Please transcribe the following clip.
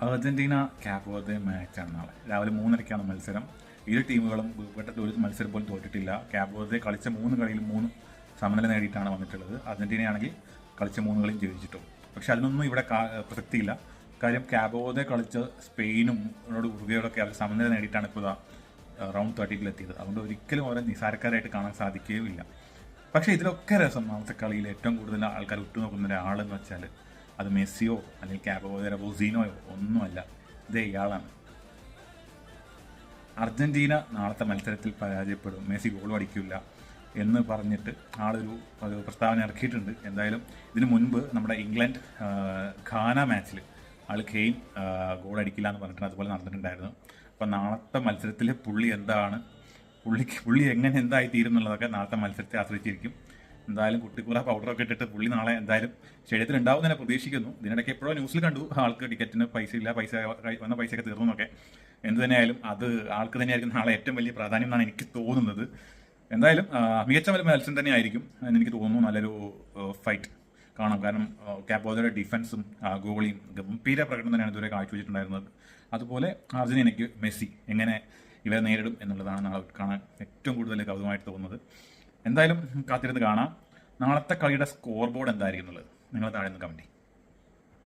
Argentina കാപ്പ് മാച്ചാണ് നാളെ രാവിലെ 3:30 മത്സരം. ഇരു ടീമുകളും വീട്ടിൽ ഒരു മത്സരം പോലും തോറ്റിട്ടില്ല. കാപ്പ് കളിച്ച 3 കളിയിൽ 3 സമനില നേടിയിട്ടാണ് വന്നിട്ടുള്ളത്. അർജന്റീനയാണെങ്കിൽ കളിച്ച 3 കളിയും ജയിച്ചിട്ടും. പക്ഷെ അതിനൊന്നും ഇവിടെ പ്രസക്തിയില്ല. കാര്യം കാബോദെ കളിച്ച് സ്പെയിനും ഉറുഗ്വേയോടൊക്കെ അവർ സമനില നേടിയിട്ടാണ് ഇപ്പോൾ റൗണ്ട് 32 എത്തിയത്. അതുകൊണ്ട് ഒരിക്കലും അവരെ നിസാരക്കാരായിട്ട് കാണാൻ സാധിക്കുകയുമില്ല. പക്ഷേ ഇതിലൊക്കെ രസം നാളത്തെ കളിയിൽ ഏറ്റവും കൂടുതൽ ആൾക്കാർ ഉറ്റുനോക്കുന്ന ഒരാളെന്ന് വെച്ചാൽ അത് മെസ്സിയോ അല്ലെങ്കിൽ കാബോദെയോ റോസീനോയോ ഒന്നുമല്ല, ഇത് ഇയാളാണ്. അർജന്റീന നാളത്തെ മത്സരത്തിൽ പരാജയപ്പെടും, മെസ്സി ഗോൾ അടിക്കില്ല എന്ന് പറഞ്ഞിട്ട് ആളൊരു പ്രസ്താവന ഇറക്കിയിട്ടുണ്ട്. എന്തായാലും ഇതിനു മുൻപ് നമ്മുടെ ഇംഗ്ലണ്ട് ഘാന മാച്ചിൽ ആൾ കെയ്ൻ ഗോൾ അടിക്കില്ല എന്ന് പറഞ്ഞിട്ട് അതുപോലെ നടന്നിട്ടുണ്ടായിരുന്നു. അപ്പം നാളത്തെ മത്സരത്തിൽ പുള്ളി എങ്ങനെ എന്തായി തീരും എന്നുള്ളതൊക്കെ നാളത്തെ മത്സരത്തെ ആശ്രയിച്ചിരിക്കും. എന്തായാലും കുട്ടിക്കൂറ പൗഡറൊക്കെ ഇട്ടിട്ട് പുള്ളി നാളെ എന്തായാലും സ്റ്റേഡിയത്തിൽ ഉണ്ടാവും തന്നെ പ്രതീക്ഷിക്കുന്നു. ഇതിനിടയ്ക്ക് എപ്പോഴും ന്യൂസിൽ കണ്ടു ആൾക്ക് ടിക്കറ്റിന് പൈസ ഇല്ല, വന്ന പൈസയൊക്കെ തീർന്നു എന്നൊക്കെ. എന്ത് തന്നെയായാലും അത് ആൾക്ക് തന്നെയായിരിക്കും നാളെ ഏറ്റവും വലിയ പ്രാധാന്യം എന്നാണ് എനിക്ക് തോന്നുന്നത്. എന്തായാലും മികച്ച മത്സരം തന്നെ ആയിരിക്കും എന്ന് എനിക്ക് തോന്നുന്നു. നല്ലൊരു ഫൈറ്റ് കാണാം. കാരണം കാബോദയുടെ ഡിഫൻസും ഗോളിയും ഗംഭീര പ്രകടനം തന്നെയാണ് ഇതുവരെ കാഴ്ചവെച്ചിട്ടുണ്ടായിരുന്നത്. അതുപോലെ അർജന്റീനയ്ക്ക് മെസ്സി എങ്ങനെ ഇവരെ നേരിടും എന്നുള്ളതാണ് നാളെ കാണാൻ ഏറ്റവും കൂടുതൽ കൗതുകമായിട്ട് തോന്നുന്നത്. എന്തായാലും കാത്തിരുന്ന് കാണാം. നാളത്തെ കളിയുടെ സ്കോർ ബോർഡ് എന്തായിരിക്കും എന്നുള്ളത് നിങ്ങൾ താഴെ നിന്ന് കമന്റ് ചെയ്യും.